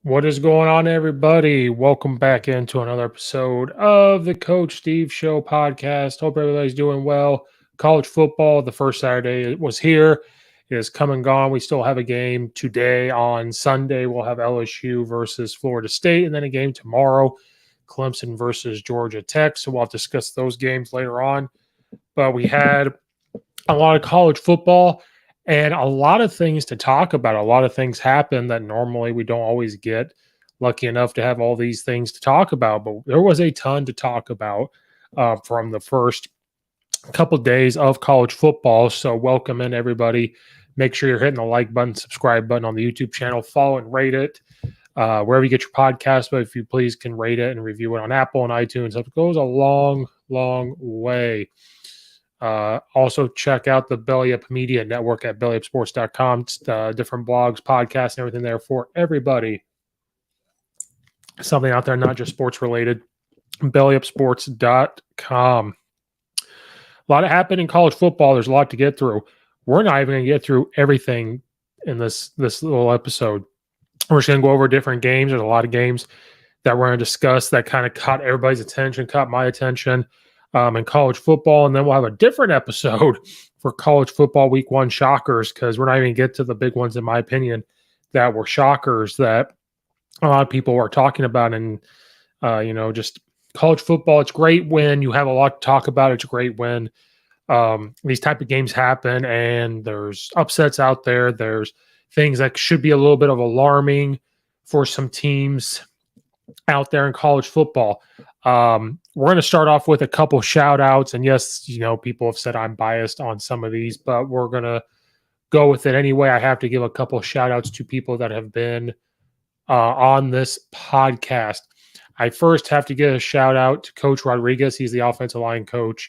What is going on, everybody? Welcome back into another episode of the Coach Steve Show podcast. Hope everybody's doing well. College football, the first Saturday was here. It is come and gone. We still have a game today. On Sunday, we'll have LSU versus Florida State, and then a game tomorrow, Clemson versus Georgia Tech. So we'll discuss those games later on. But we had a lot of college football and a lot of things to talk about. A lot of things happen that normally we don't always get lucky enough to have all these things to talk about. But there was a ton to talk about from the first couple days of college football. So welcome in, everybody. Make sure you're hitting the like button, subscribe button on the YouTube channel, follow and rate it wherever you get your podcast. But if you please can rate it and review it on Apple and iTunes, it goes a long, long way. Also check out the Belly Up Media Network at bellyupsports.com. Different blogs, podcasts, and everything there for everybody. Something out there, not just sports related. bellyupsports.com. A lot happened in college football. There's a lot to get through. We're not even going to get through everything in this little episode. We're just going to go over different games. There's a lot of games that we're going to discuss that kind of caught everybody's attention, caught my attention. In college football, and then we'll have a different episode for college football week 1 shockers, because we're not even get to the big ones, in my opinion, that were shockers that a lot of people are talking about. And just college football, it's great when you have a lot to talk about. It's great when these type of games happen and there's upsets out there. There's things that should be a little bit of alarming for some teams out there in college football. We're going to start off with a couple shout outs. And yes, people have said I'm biased on some of these, but we're going to go with it anyway. I have to give a couple shout outs to people that have been on this podcast. I first have to give a shout out to Coach Rodriguez. He's the offensive line coach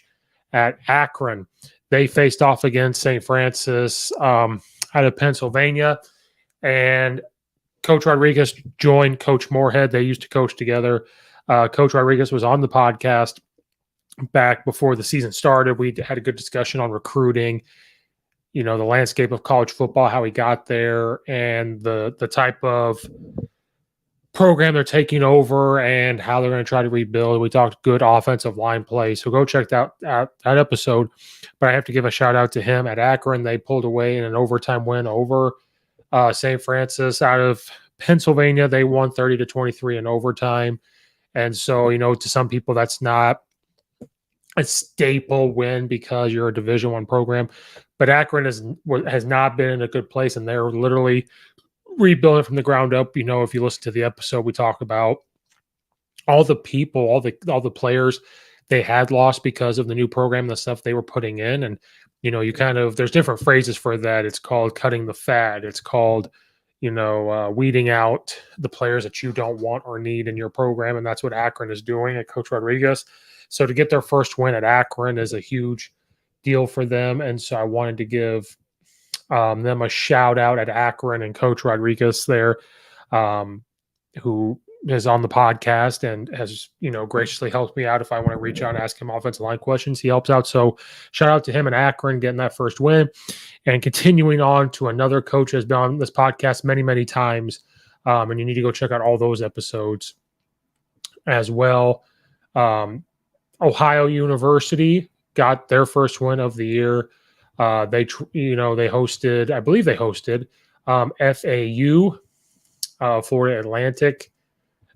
at Akron. They faced off against St. Francis out of Pennsylvania, and Coach Rodriguez joined Coach Moorhead. They used to coach together. Coach Rodriguez was on the podcast back before the season started. We had a good discussion on recruiting, the landscape of college football, how he got there, and the type of program they're taking over and how they're going to try to rebuild. We talked good offensive line play. So go check out that episode. But I have to give a shout out to him at Akron. They pulled away in an overtime win over St. Francis out of Pennsylvania. They won 30-23 in overtime. And so, to some people, that's not a staple win because you're a Division I program. But Akron has not been in a good place, and they're literally rebuilding from the ground up. If you listen to the episode, we talk about all the people, all the players they had lost because of the new program, the stuff they were putting in. And, there's different phrases for that. It's called cutting the fat. It's called weeding out the players that you don't want or need in your program. And that's what Akron is doing at Coach Rodriguez. So to get their first win at Akron is a huge deal for them. And so I wanted to give them a shout out at Akron and Coach Rodriguez there, who is on the podcast and has, graciously helped me out if I want to reach out and ask him offensive line questions. He helps out. So shout out to him and Akron getting that first win, and continuing on to another coach who has been on this podcast many, many times. And you need to go check out all those episodes as well. Ohio University got their first win of the year. They hosted FAU, Florida Atlantic,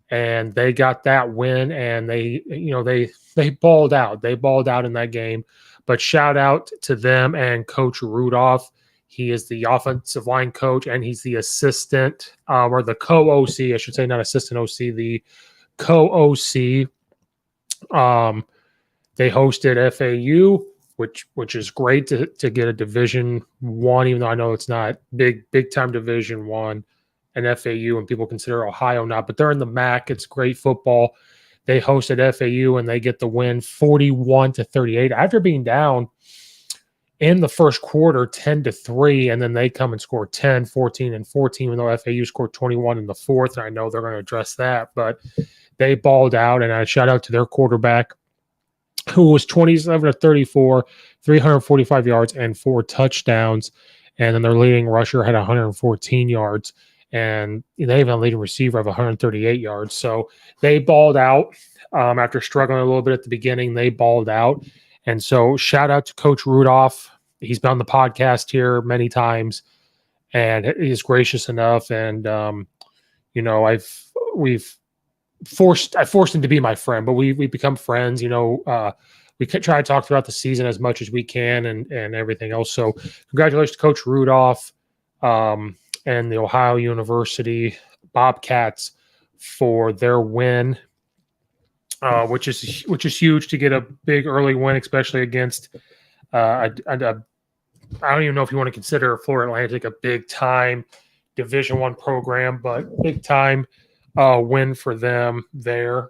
and they got that win, and they balled out. They balled out in that game. But shout out to them and Coach Rudolph. He is the offensive line coach, and he's the assistant, or the co-OC, I should say, not assistant OC, the co-OC. They hosted FAU, which is great to get a Division One, even though I know it's not big time Division One and FAU, and people consider Ohio not, but they're in the MAC. It's great football. They hosted FAU and they get the win 41-38 after being down in the first quarter 10-3, and then they come and score 10, 14, and 14, even though FAU scored 21 in the fourth. And I know they're going to address that, but they balled out, and I shout out to their quarterback, who was 27-34, 345 yards and 4 touchdowns. And then their leading rusher had 114 yards, and they even had a leading receiver of 138 yards. So they balled out after struggling a little bit at the beginning. They balled out. And so shout out to Coach Rudolph. He's been on the podcast here many times, and he's gracious enough. And, I forced him to be my friend, but we become friends. We try to talk throughout the season as much as we can and everything else. So congratulations to Coach Rudolph and the Ohio University Bobcats for their win, which is huge to get a big early win, especially against I don't even know if you want to consider Florida Atlantic a big time Division I program, but big time win for them there.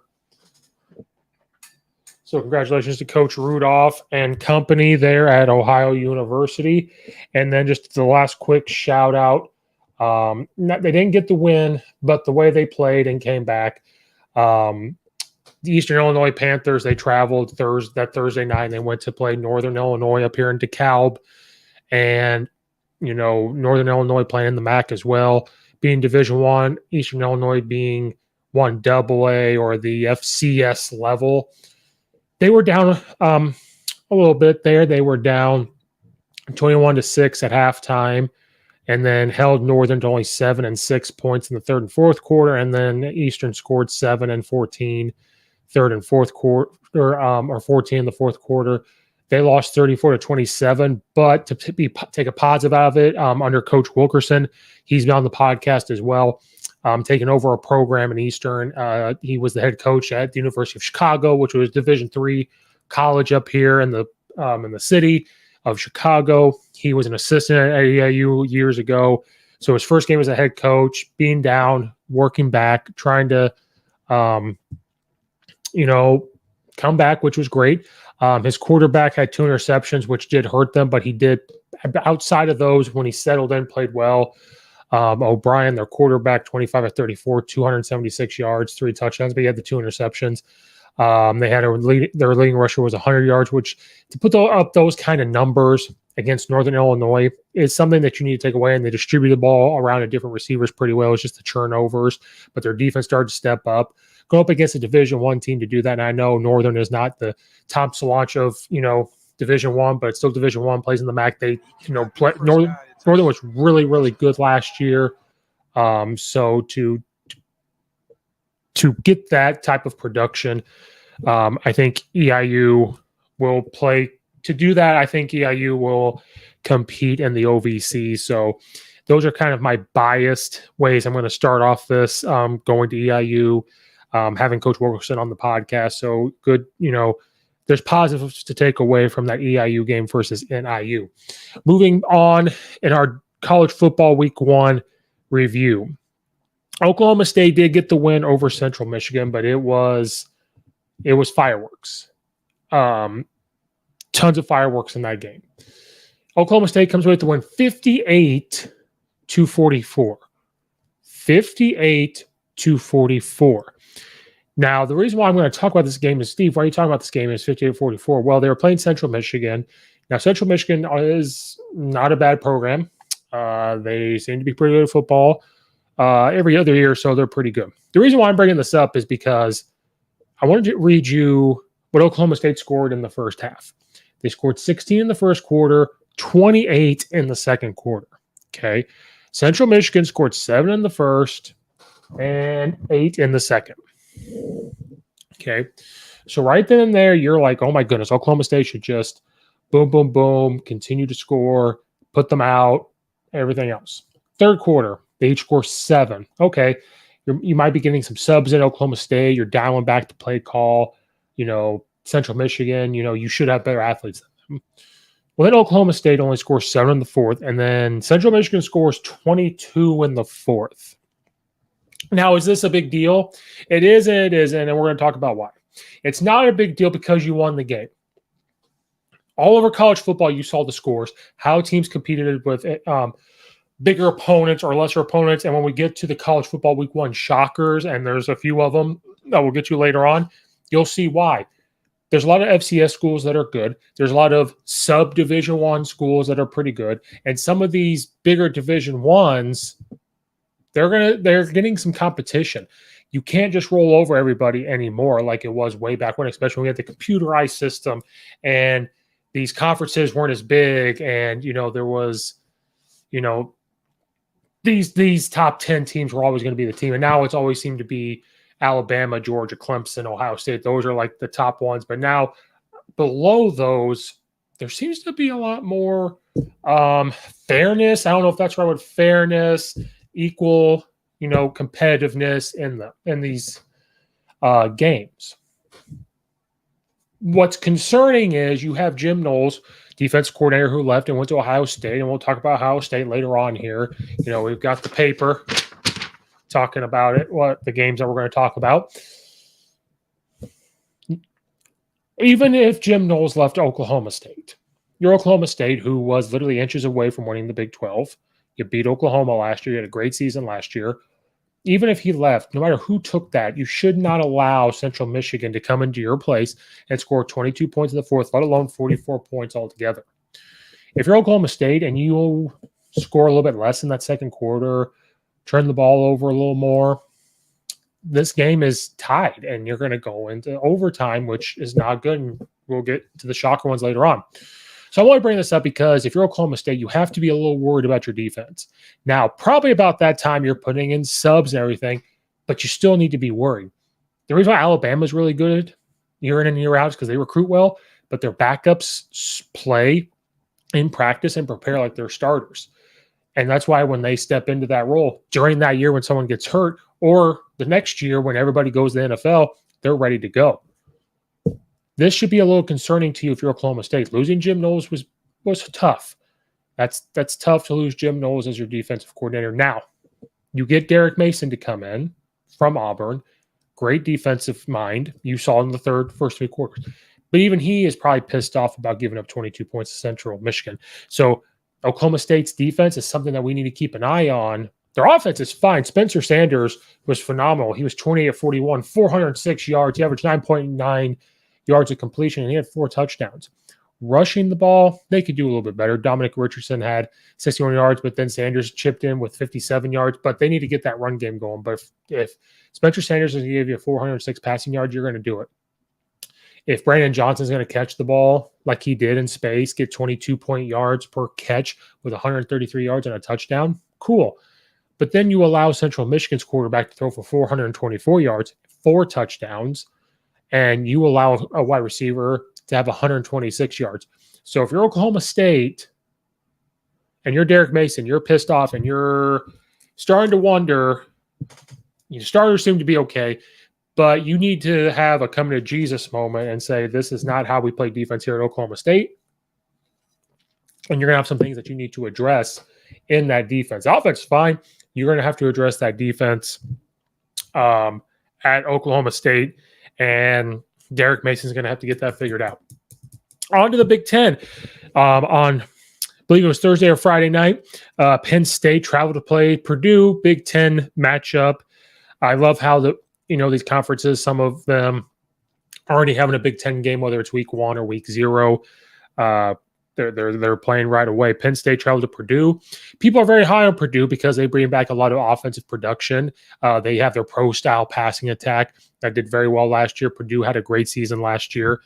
So congratulations to Coach Rudolph and company there at Ohio University. And then just the last quick shout out. They didn't get the win, but the way they played and came back. The Eastern Illinois Panthers, they traveled that Thursday night, and they went to play Northern Illinois up here in DeKalb. And, Northern Illinois playing in the MAC as well, being Division I, Eastern Illinois being 1AA or the FCS level. They were down a little bit there. They were down 21-6 at halftime, and then held Northern to only 7 and 6 points in the third and fourth quarter. And then Eastern scored 7 and 14 third and fourth quarter, or 14 in the fourth quarter. They lost 34-27, but to take a positive out of it, under Coach Wilkerson, he's been on the podcast as well, taking over a program in Eastern. He was the head coach at the University of Chicago, which was Division III college up here in the city of Chicago. He was an assistant at AEIU years ago. So his first game as a head coach, being down, working back, trying to, come back, which was great. His quarterback had 2 interceptions, which did hurt them, but he did, outside of those, when he settled in, played well. O'Brien, their quarterback, 25-34, 276 yards, 3 touchdowns, but he had the 2 interceptions. They had their leading rusher was 100 yards, which to put up those kind of numbers against Northern Illinois is something that you need to take away. And they distribute the ball around to different receivers pretty well. It's just the turnovers, but their defense started to step up. Go up against a Division I team to do that. And I know Northern is not the Tom Solange of Division I, but it's still Division I, plays in the MAC. They play Northern was really, really good last year. So to get that type of production, I think EIU will play to do that. I think EIU will compete in the OVC. So those are kind of my biased ways I'm going to start off this, going to EIU, having Coach Wilkerson on the podcast. So good, there's positives to take away from that EIU game versus NIU. Moving on in our college football week 1 review. Oklahoma State did get the win over Central Michigan, but it was fireworks. Tons of fireworks in that game. Oklahoma State comes away with the win 58-44. 58-44. Now, the reason why I'm going to talk about this game is, Steve, why are you talking about this game is 58-44? Well, they were playing Central Michigan. Now, Central Michigan is not a bad program. They seem to be pretty good at football. Every other year, so they're pretty good. The reason why I'm bringing this up is because I wanted to read you what Oklahoma State scored in the first half. They scored 16 in the first quarter, 28 in the second quarter. Okay. Central Michigan scored 7 in the first and 8 in the second. Okay. So right then and there, you're like, oh my goodness, Oklahoma State should just boom, boom, boom, continue to score, put them out, everything else. Third quarter, they each score 7. Okay. You might be getting some subs at Oklahoma State. You're dialing back the play call. Central Michigan, you should have better athletes than Well, then Oklahoma State only scores 7 in the fourth, and then Central Michigan scores 22 in the fourth. Now, is this a big deal? It is and it isn't, and we're going to talk about why. It's not a big deal because you won the game. All over college football, you saw the scores, how teams competed with bigger opponents or lesser opponents. And when we get to the college football week 1 shockers, and there's a few of them that we'll get to later on, you'll see why. There's a lot of FCS schools that are good. There's a lot of sub-Division 1 schools that are pretty good. And some of these bigger Division 1s, they're getting some competition. You can't just roll over everybody anymore like it was way back when, especially when we had the computerized system and these conferences weren't as big, and there was, these top 10 teams were always going to be the team, and now it's always seemed to be Alabama, Georgia, Clemson, Ohio State. Those are like the top ones, but now below those, there seems to be a lot more fairness. I don't know if that's right with fairness, equal, competitiveness in these games. What's concerning is you have Jim Knowles, defensive coordinator, who left and went to Ohio State, and we'll talk about Ohio State later on here. We've got the paper talking about it, what the games that we're going to talk about. Even if Jim Knowles left Oklahoma State, your Oklahoma State, who was literally inches away from winning the Big 12, you beat Oklahoma last year, you had a great season last year. Even if he left, no matter who took that, you should not allow Central Michigan to come into your place and score 22 points in the fourth, let alone 44 points altogether. If you're Oklahoma State and you score a little bit less in that second quarter, turn the ball over a little more, this game is tied, and you're going to go into overtime, which is not good, and we'll get to the shocker ones later on. So I want to bring this up because if you're Oklahoma State, you have to be a little worried about your defense. Now, probably about that time you're putting in subs and everything, but you still need to be worried. The reason why Alabama is really good year in and year out is because they recruit well, but their backups play in practice and prepare like they're starters. And that's why when they step into that role during that year when someone gets hurt, or the next year when everybody goes to the NFL, they're ready to go. This should be a little concerning to you if you're Oklahoma State. Losing Jim Knowles was tough. That's tough to lose Jim Knowles as your defensive coordinator. Now, you get Derek Mason to come in from Auburn. Great defensive mind. You saw in the first 3 quarters. But even he is probably pissed off about giving up 22 points to Central Michigan. So Oklahoma State's defense is something that we need to keep an eye on. Their offense is fine. Spencer Sanders was phenomenal. He was 28 of 41, 406 yards. He averaged 9.9 yards of completion, and he had 4 touchdowns. Rushing the ball, they could do a little bit better. Dominic Richardson had 61 yards, but then Sanders chipped in with 57 yards. But they need to get that run game going. But if Spencer Sanders is going to give you 406 passing yards, you're going to do it. If Brandon Johnson's going to catch the ball like he did in space, get 22 yards per catch with 133 yards and a touchdown, cool. But then you allow Central Michigan's quarterback to throw for 424 yards, 4 touchdowns, and you allow a wide receiver to have 126 yards. So if you're Oklahoma State and you're Derek Mason, you're pissed off and you're starting to wonder, your starters seem to be okay, but you need to have a come to Jesus moment and say, this is not how we play defense here at Oklahoma State. And you're going to have some things that you need to address in that defense. The offense is fine. You're going to have to address that defense at Oklahoma State. And Derek Mason's going to have to get that figured out. On to the Big Ten. On, I believe it was Thursday or Friday night, Penn State traveled to play Purdue. Big Ten matchup. I love how these conferences, some of them already having a Big Ten game, whether it's week 1 or week 0. They're playing right away. Penn State traveled to Purdue. People are very high on Purdue because they bring back a lot of offensive production. They have their pro-style passing attack that did very well last year. Purdue had a great season last year.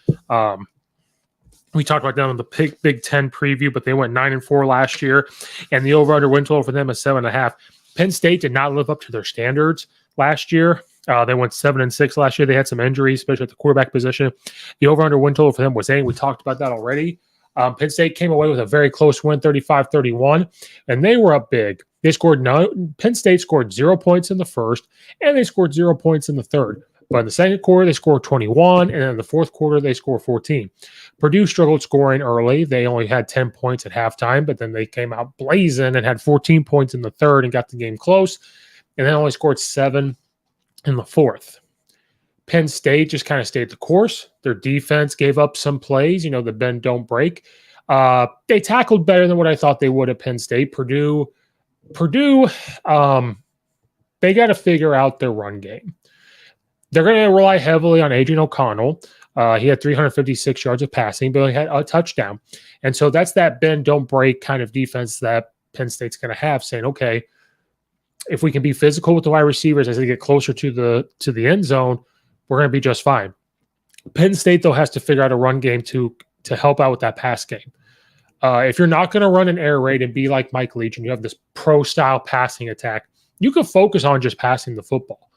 We talked about them in the Big Ten preview, but they went 9-4 last year, and the over/under win total for them is 7.5. Penn State did not live up to their standards last year. They went 7-6 last year. They had some injuries, especially at the quarterback position. The over/under win total for them was 8. We talked about that already. Penn State came away with a very close win, 35-31, and they were up big. Penn State scored 0 points in the first, and they scored 0 points in the third. But in the second quarter, they scored 21, and then in the fourth quarter, they scored 14. Purdue struggled scoring early. They only had 10 points at halftime, but then they came out blazing and had 14 points in the third and got the game close, and then only scored 7 in the fourth. Penn State just kind of stayed the course. Their defense gave up some plays, the bend, don't break. They tackled better than what I thought they would at Penn State. Purdue, they got to figure out their run game. They're going to rely heavily on Adrian O'Connell. He had 356 yards of passing, but he had a touchdown. And so that's that bend, don't break kind of defense that Penn State's going to have, saying, okay, if we can be physical with the wide receivers as they get closer to the end zone, we're going to be just fine. Penn State, though, has to figure out a run game to help out with that pass game. If you're not going to run an air raid and be like Mike Leach and you have this pro-style passing attack, you can focus on just passing the football.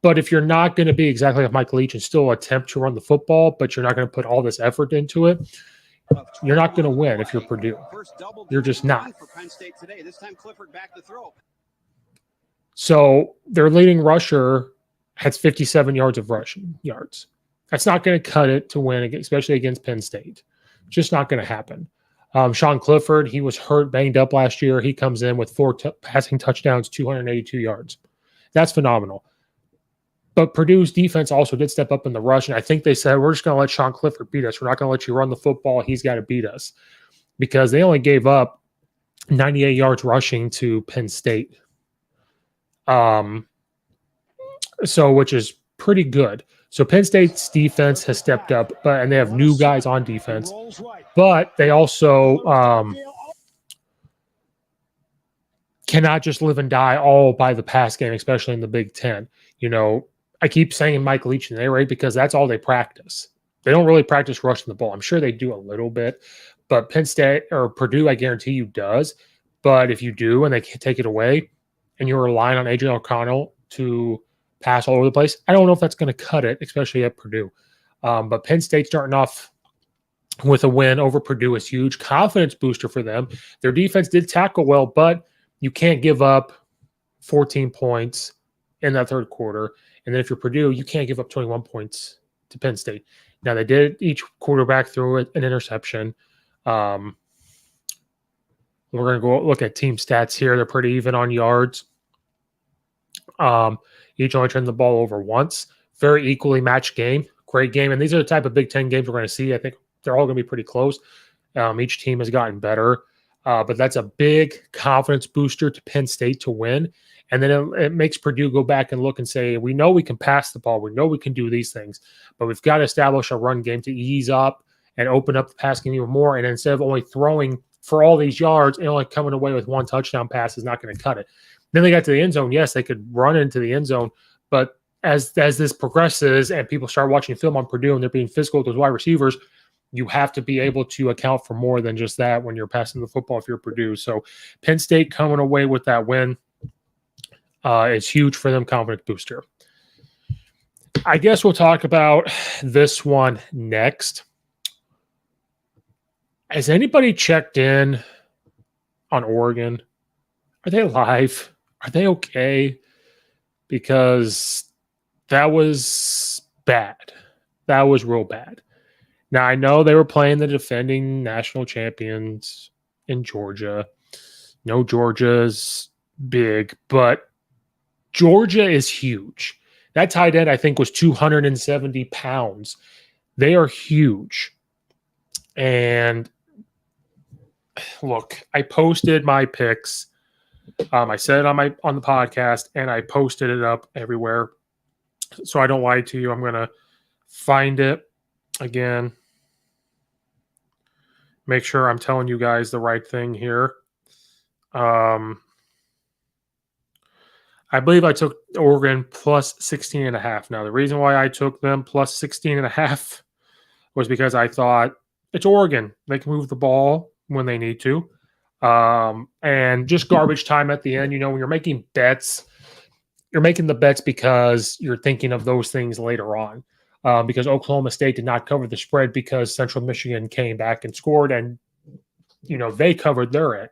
But if you're not going to be exactly like Mike Leach and still attempt to run the football, but you're not going to put all this effort into it, you're not going to win if you're Purdue. You're just not. So their leading rusher has 57 yards of rushing yards. That's not going to cut it to win, especially against Penn State. Just not going to happen. Sean Clifford, he was hurt, banged up last year. He comes in with 4 passing touchdowns, 282 yards. That's phenomenal. But Purdue's defense also did step up in the rush, and I think they said, we're just going to let Sean Clifford beat us. We're not going to let you run the football. He's got to beat us, because they only gave up 98 yards rushing to Penn State. So which is pretty good. So Penn State's defense has stepped up, and they have new guys on defense, but they also cannot just live and die all by the pass game, especially in the Big Ten. I keep saying Mike Leach and right, because that's all they practice. They don't really practice rushing the ball. I'm sure they do a little bit, but Penn State or Purdue, I guarantee you, does. But if you do and they can't take it away and you're relying on Adrian O'Connell to pass all over the place, I don't know if that's going to cut it, especially at Purdue. But Penn State starting off with a win over Purdue is huge. Confidence booster for them. Their defense did tackle well, but you can't give up 14 points in that third quarter. And then if you're Purdue, you can't give up 21 points to Penn State. Now, they did each quarterback threw an interception. We're going to go look at team stats here. They're pretty even on yards. Each only turned the ball over once. Very equally matched game. Great game. And these are the type of Big Ten games we're going to see. I think they're all going to be pretty close. Each team has gotten better. But that's a big confidence booster to Penn State to win. And then it makes Purdue go back and look and say, we know we can pass the ball. We know we can do these things. But we've got to establish a run game to ease up and open up the pass game even more. And instead of only throwing for all these yards and only coming away with one touchdown pass is not going to cut it. Then they got to the end zone. Yes, they could run into the end zone. But as this progresses and people start watching film on Purdue and they're being physical with those wide receivers, you have to be able to account for more than just that when you're passing the football if you're Purdue. So Penn State coming away with that win is huge for them, confidence booster. I guess we'll talk about this one next. Has anybody checked in on Oregon? Are they alive? Are they okay? Because that was bad. That was real bad. Now, I know they were playing the defending national champions in Georgia. No, Georgia's big, but Georgia is huge. That tight end, I think, was 270 pounds. They are huge. And look, I posted my picks. I said it on the podcast, and I posted it up everywhere. So I don't lie to you. I'm going to find it again. Make sure I'm telling you guys the right thing here. I believe I took Oregon plus 16.5. Now, the reason why I took them plus 16.5 was because I thought it's Oregon. They can move the ball when they need to. And just garbage time at the end. You know, when you're making bets, you're making the bets because you're thinking of those things later on. Because Oklahoma State did not cover the spread because Central Michigan came back and scored, and, you know, they covered their end.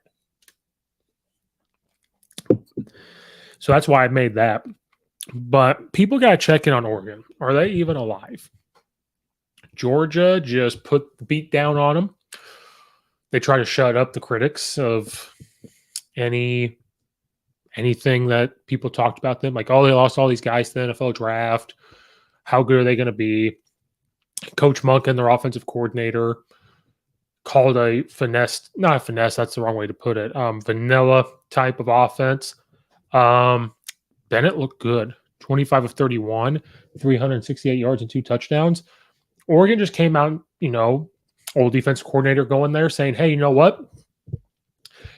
So that's why I made that. But people got to check in on Oregon. Are they even alive? Georgia just put the beat down on them. They try to shut up the critics of anything that people talked about them. Like, oh, they lost all these guys to the NFL draft. How good are they going to be? Coach Monken, their offensive coordinator, called a finesse, not a finesse, that's the wrong way to put it, vanilla type of offense. Bennett looked good. 25 of 31, 368 yards and 2 touchdowns. Oregon just came out, old defensive coordinator going there saying, hey, you know what?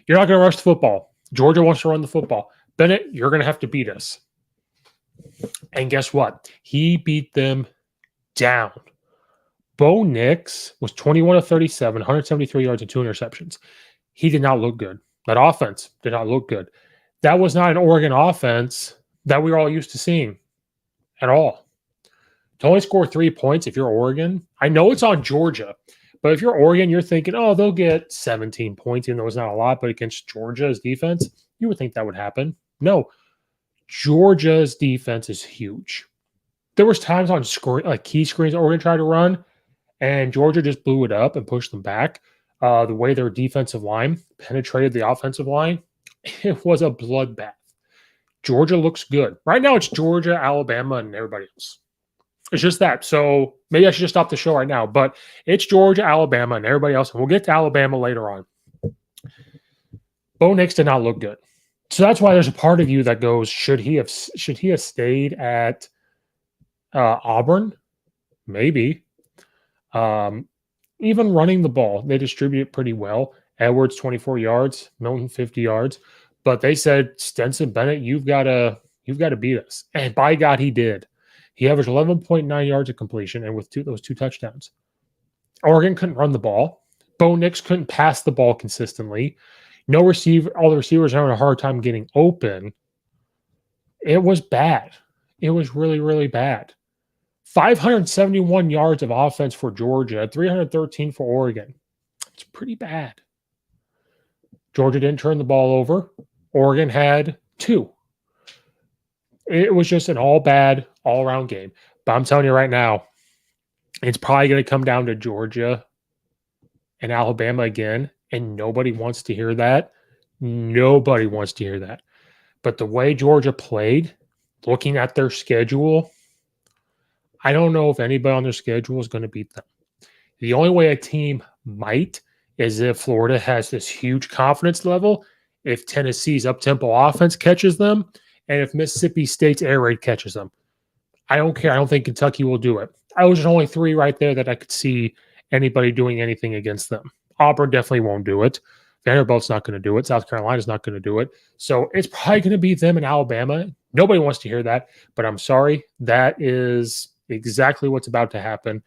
You're not going to rush the football. Georgia wants to run the football. Bennett, you're going to have to beat us. And guess what? He beat them down. Bo Nix was 21 of 37, 173 yards and 2 interceptions. He did not look good. That offense did not look good. That was not an Oregon offense that we were all used to seeing at all. To only score 3 points if you're Oregon, I know it's on Georgia, but if you're Oregon, you're thinking, oh, they'll get 17 points, even though it's not a lot, but against Georgia's defense, you would think that would happen. No, Georgia's defense is huge. There was times on screen, like key screens that Oregon tried to run, and Georgia just blew it up and pushed them back. The way their defensive line penetrated the offensive line, it was a bloodbath. Georgia looks good. Right now, it's Georgia, Alabama, and everybody else. It's just that. So maybe I should just stop the show right now. But it's Georgia, Alabama, and everybody else. And we'll get to Alabama later on. Bo Nix did not look good. So that's why there's a part of you that goes, should he have stayed at Auburn? Maybe. Even running the ball, they distribute it pretty well. Edwards, 24 yards, Milton, 50 yards. But they said, Stetson Bennett, you've got to beat us. And by God, he did. He averaged 11.9 yards of completion and with those 2 touchdowns. Oregon couldn't run the ball. Bo Nix couldn't pass the ball consistently. No receiver, all the receivers having a hard time getting open. It was bad. It was really, really bad. 571 yards of offense for Georgia, 313 for Oregon. It's pretty bad. Georgia didn't turn the ball over. Oregon had 2. It was just an all-bad, all-around game. But I'm telling you right now, it's probably going to come down to Georgia and Alabama again, and nobody wants to hear that. Nobody wants to hear that. But the way Georgia played, looking at their schedule, I don't know if anybody on their schedule is going to beat them. The only way a team might is if Florida has this huge confidence level, if Tennessee's up-tempo offense catches them, and if Mississippi State's air raid catches them. I don't care. I don't think Kentucky will do it. I was only 3 right there that I could see anybody doing anything against them. Auburn definitely won't do it. Vanderbilt's not going to do it. South Carolina's not going to do it. So it's probably going to be them in Alabama. Nobody wants to hear that, but I'm sorry. That is exactly what's about to happen,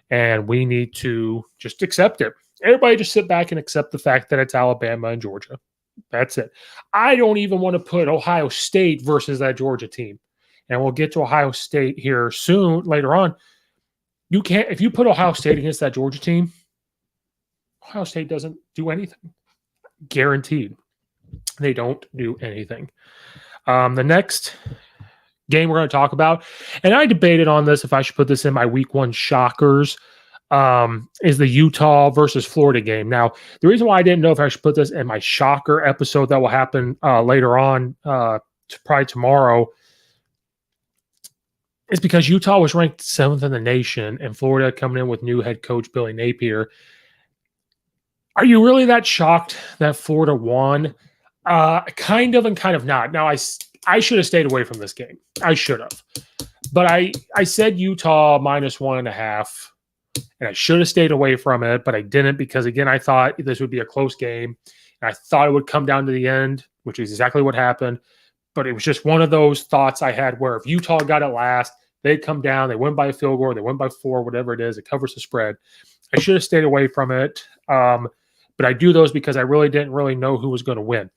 and we need to just accept it. Everybody just sit back and accept the fact that it's Alabama and Georgia. That's it. I don't even want to put Ohio State versus that Georgia team, and we'll get to Ohio State here soon later on. You can't, if you put Ohio State against that Georgia team, Ohio State doesn't do anything. Guaranteed. They don't do anything. The next game we're going to talk about, and I debated on this if I should put this in my week 1 shockers, is the Utah versus Florida game. Now, the reason why I didn't know if I should put this in my shocker episode that will happen later on, probably tomorrow, is because Utah was ranked 7th in the nation and Florida coming in with new head coach Billy Napier. Are you really that shocked that Florida won? Kind of and kind of not. Now, I should have stayed away from this game. I should have. But I said Utah -1.5, and I should have stayed away from it, but I didn't because, again, I thought this would be a close game. And I thought it would come down to the end, which is exactly what happened. But it was just one of those thoughts I had where if Utah got it last, they'd come down, they win by a field goal, they win by 4, whatever it is, it covers the spread. I should have stayed away from it. But I do those because I really didn't really know who was going to win.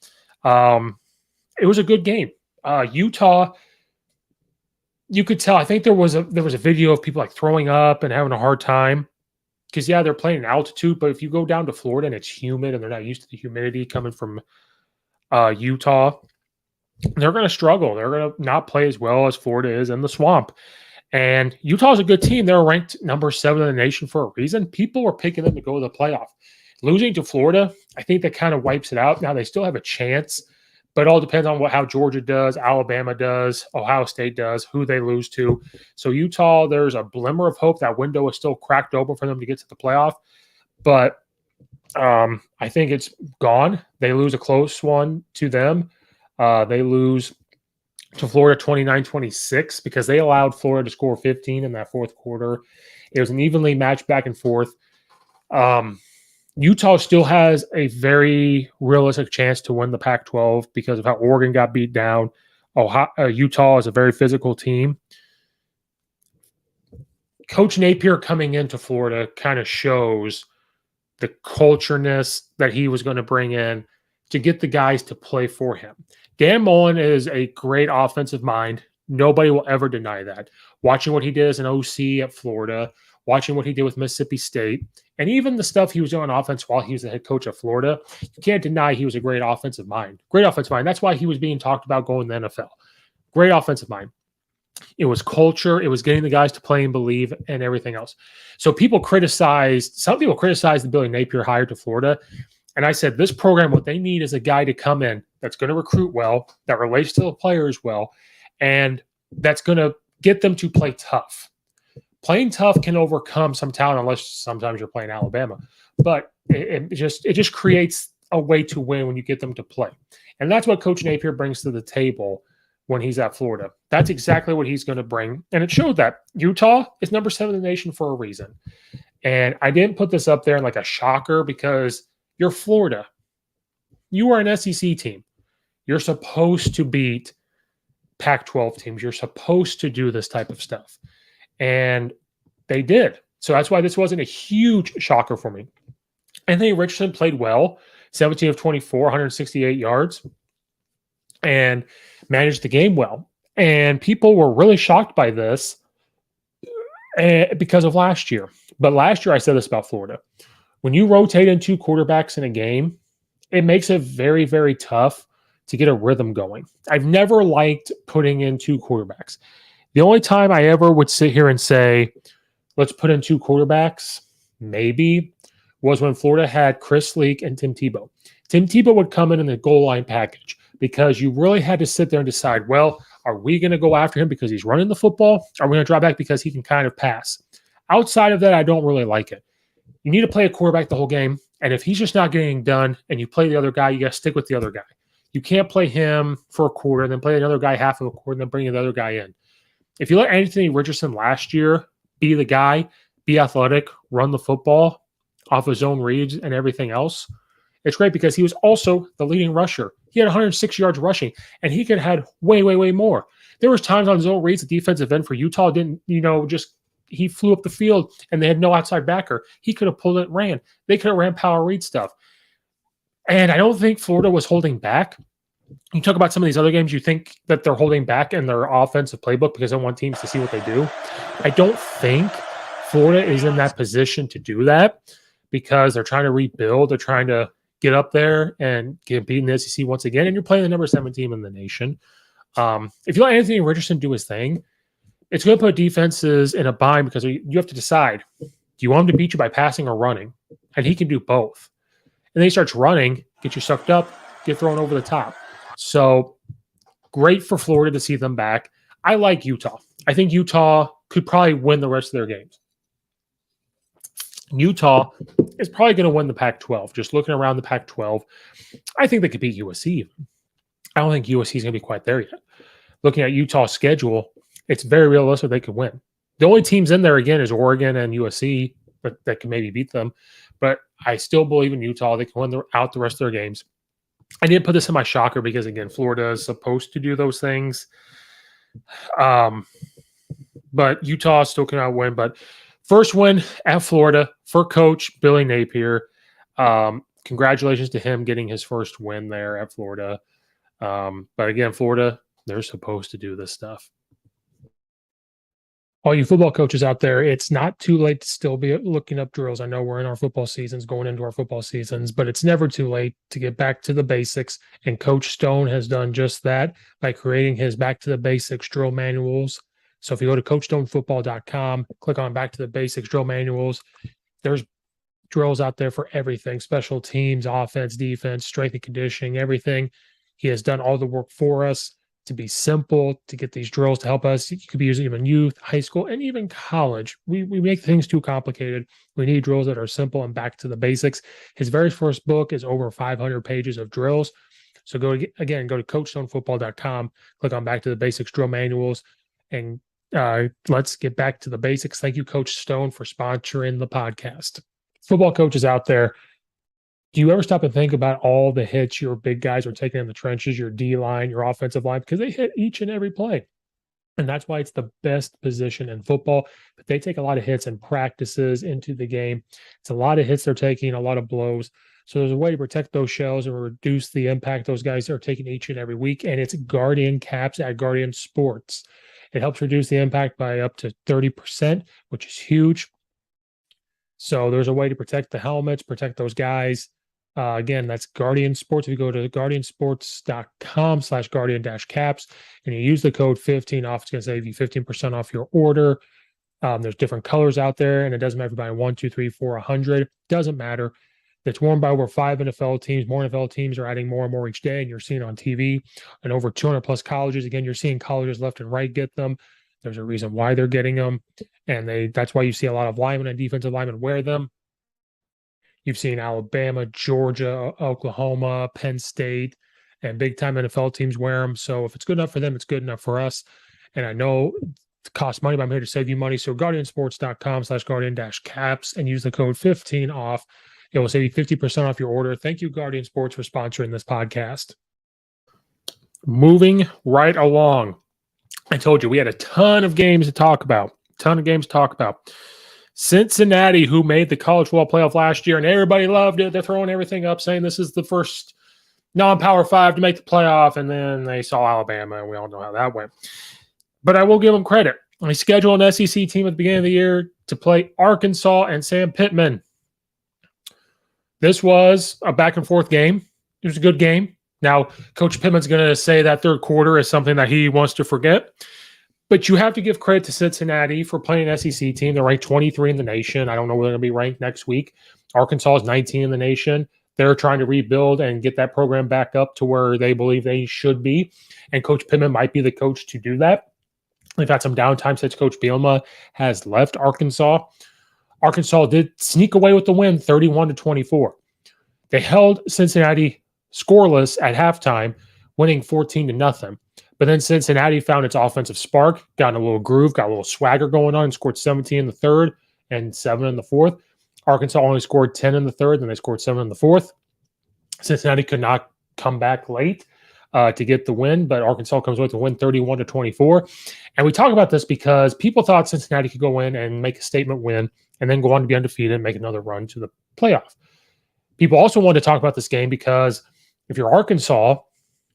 It was a good game. Utah, you could tell. I think there was a video of people like throwing up and having a hard time because they're playing in altitude. But if you go down to Florida and it's humid and they're not used to the humidity coming from Utah, they're going to struggle. They're going to not play as well as Florida is in the swamp. And Utah's a good team. They're ranked number 7 in the nation for a reason. People were picking them to go to the playoff. Losing to Florida, I think that kind of wipes it out. Now they still have a chance, but it all depends on how Georgia does, Alabama does, Ohio State does, who they lose to. So Utah, there's a glimmer of hope. That window is still cracked open for them to get to the playoff. But I think it's gone. They lose a close one to them. They lose to Florida 29-26 because they allowed Florida to score 15 in that fourth quarter. It was an evenly matched back and forth. Utah still has a very realistic chance to win the Pac-12 because of how Oregon got beat down. Utah is a very physical team. Coach Napier coming into Florida kind of shows the cultureness that he was going to bring in to get the guys to play for him. Dan Mullen is a great offensive mind. Nobody will ever deny that. Watching what he did as an OC at Florida, watching what he did with Mississippi State, and even the stuff he was doing on offense while he was the head coach of Florida, you can't deny he was a great offensive mind. Great offensive mind. That's why he was being talked about going to the NFL. Great offensive mind. It was culture. It was getting the guys to play and believe and everything else. So some people criticized the Billy Napier hire to Florida. And I said, this program, what they need is a guy to come in that's going to recruit well, that relates to the players well, and that's going to get them to play tough. Playing tough can overcome some talent, unless sometimes you're playing Alabama. But it just creates a way to win when you get them to play. And that's what Coach Napier brings to the table when he's at Florida. That's exactly what he's going to bring. And it showed that Utah is number 7 in the nation for a reason. And I didn't put this up there in like a shocker because you're Florida. You are an SEC team. You're supposed to beat Pac-12 teams. You're supposed to do this type of stuff. And they did. So that's why this wasn't a huge shocker for me. Anthony Richardson played well, 17 of 24, 168 yards, and managed the game well. And people were really shocked by this because of last year. But last year, I said this about Florida. When you rotate in 2 quarterbacks in a game, it makes it very, very tough to get a rhythm going. I've never liked putting in 2 quarterbacks. The only time I ever would sit here and say, let's put in 2 quarterbacks, maybe, was when Florida had Chris Leak and Tim Tebow. Tim Tebow would come in the goal line package because you really had to sit there and decide, well, are we going to go after him because he's running the football? Are we going to drop back because he can kind of pass? Outside of that, I don't really like it. You need to play a quarterback the whole game, and if he's just not getting done and you play the other guy, you got to stick with the other guy. You can't play him for a quarter, then play another guy half of a quarter, and then bring the other guy in. If you let Anthony Richardson last year be the guy, be athletic, run the football off his own reads and everything else, it's great because he was also the leading rusher. He had 106 yards rushing, and he could have had way, way, way more. There was times on his own reads, the defensive end for Utah didn't, he flew up the field and they had no outside backer. He could have pulled it and ran. They could have ran power read stuff. And I don't think Florida was holding back. You talk about some of these other games, you think that they're holding back in their offensive playbook because they want teams to see what they do. I don't think Florida is in that position to do that because they're trying to rebuild. They're trying to get up there and compete in the SEC once again. And you're playing the number 7 team in the nation. If you let Anthony Richardson do his thing, it's going to put defenses in a bind because you have to decide, do you want him to beat you by passing or running? And he can do both. And then he starts running, get you sucked up, get thrown over the top. So great for Florida to see them back. I like Utah. I think Utah could probably win the rest of their games. Utah is probably going to win the Pac-12. Just looking around the Pac-12, I think they could beat USC. I don't think USC is going to be quite there yet. Looking at Utah's schedule, it's very realistic they could win. The only teams in there, again, is Oregon and USC, but that can maybe beat them. But I still believe in Utah. They can win out the rest of their games. I didn't put this in my shocker because, again, Florida is supposed to do those things. But Utah still cannot win. But first win at Florida for Coach Billy Napier. Congratulations to him getting his first win there at Florida. But again, Florida, they're supposed to do this stuff. all you football coaches out there, it's not too late to still be looking up drills. I know we're in our football seasons, going into our football seasons, but it's never too late to get back to the basics. And Coach Stone has done just that by creating his Back to the Basics drill manuals. So if you go to CoachStoneFootball.com, click on Back to the Basics drill manuals, there's drills out there for everything: special teams, offense, defense, strength and conditioning, everything. He has done all the work for us to be simple, to get these drills to help us. You could be using them in youth, high school, and even college. We make things too complicated. We need drills that are simple and back to the basics. His very first book is over 500 pages of drills. So go to CoachStoneFootball.com, click on Back to the Basics drill manuals, and let's get back to the basics. Thank you, Coach Stone, for sponsoring the podcast. Football coaches out there, do you ever stop and think about all the hits your big guys are taking in the trenches, your D-line, your offensive line, because they hit each and every play. And that's why it's the best position in football. But they take a lot of hits in practices into the game. It's a lot of hits they're taking, a lot of blows. So there's a way to protect those shells and reduce the impact those guys are taking each and every week. And it's Guardian Caps at Guardian Sports. It helps reduce the impact by up to 30%, which is huge. So there's a way to protect the helmets, protect those guys. Again, that's Guardian Sports. If you go to guardiansports.com/guardian-caps and you use the code 15 off, it's going to save you 15% off your order. There's different colors out there, and it doesn't matter if you buy 1, 2, 3, 4, 100. Doesn't matter. It's worn by over 5 NFL teams. More NFL teams are adding more and more each day, and you're seeing on TV. And over 200 plus colleges. Again, you're seeing colleges left and right get them. There's a reason why they're getting them, and that's why you see a lot of linemen and defensive linemen wear them. You've seen Alabama, Georgia, Oklahoma, Penn State, and big-time NFL teams wear them. So if it's good enough for them, it's good enough for us. And I know it costs money, but I'm here to save you money. So guardiansports.com/guardian-caps and use the code 15 off. It will save you 50% off your order. Thank you, Guardian Sports, for sponsoring this podcast. Moving right along. I told you we had a ton of games to talk about. Cincinnati, who made the college football playoff last year, and everybody loved it. They're throwing everything up, saying this is the first non-Power 5 to make the playoff, and then they saw Alabama, and we all know how that went. But I will give them credit. They scheduled an SEC team at the beginning of the year to play Arkansas and Sam Pittman. This was a back-and-forth game. It was a good game. Now, Coach Pittman's going to say that third quarter is something that he wants to forget. But you have to give credit to Cincinnati for playing an SEC team. They're ranked 23 in the nation. I don't know where they're going to be ranked next week. Arkansas is 19 in the nation. They're trying to rebuild and get that program back up to where they believe they should be. And Coach Pittman might be the coach to do that. They've had some downtime since Coach Bama has left Arkansas. Arkansas did sneak away with the win, 31-24. They held Cincinnati scoreless at halftime, winning 14-0. But then Cincinnati found its offensive spark, got in a little groove, got a little swagger going on, and scored 17 in the third and 7 in the fourth. Arkansas only scored 10 in the third, then they scored 7 in the fourth. Cincinnati could not come back late to get the win, but Arkansas comes with the win 31-24. And we talk about this because people thought Cincinnati could go in and make a statement win and then go on to be undefeated and make another run to the playoff. People also wanted to talk about this game because if you're Arkansas,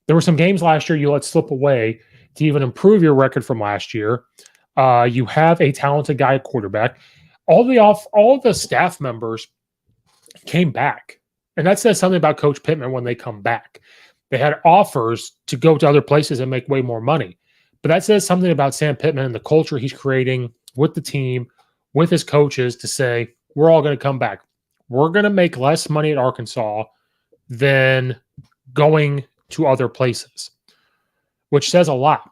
there were some games last year you let slip away to even improve your record from last year. You have a talented guy at quarterback. All the staff members came back, and that says something about Coach Pittman when they come back. They had offers to go to other places and make way more money, but that says something about Sam Pittman and the culture he's creating with the team, with his coaches, to say we're all going to come back. We're going to make less money at Arkansas than going to other places, which says a lot.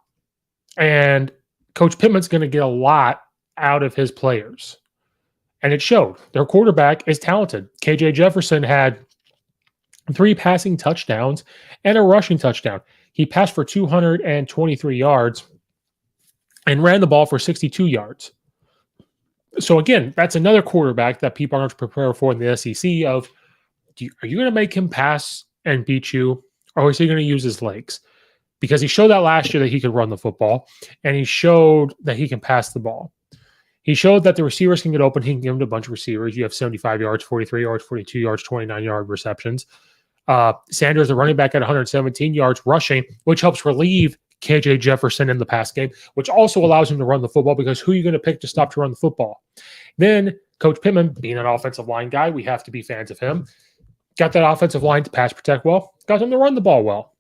And Coach Pittman's going to get a lot out of his players. And it showed. Their quarterback is talented. KJ Jefferson had 3 passing touchdowns and a rushing touchdown. He passed for 223 yards and ran the ball for 62 yards. So again, that's another quarterback that people aren't prepared for in the SEC of, are you going to make him pass and beat you? Or is he going to use his legs? Because he showed that last year that he could run the football, and he showed that he can pass the ball. He showed that the receivers can get open. He can give them to a bunch of receivers. You have 75 yards, 43 yards, 42 yards, 29-yard receptions. Sanders, the running back, at 117 yards rushing, which helps relieve KJ Jefferson in the pass game, which also allows him to run the football because who are you going to pick to stop to run the football? Then Coach Pittman, being an offensive line guy, we have to be fans of him, got that offensive line to pass protect well, got them to run the ball well.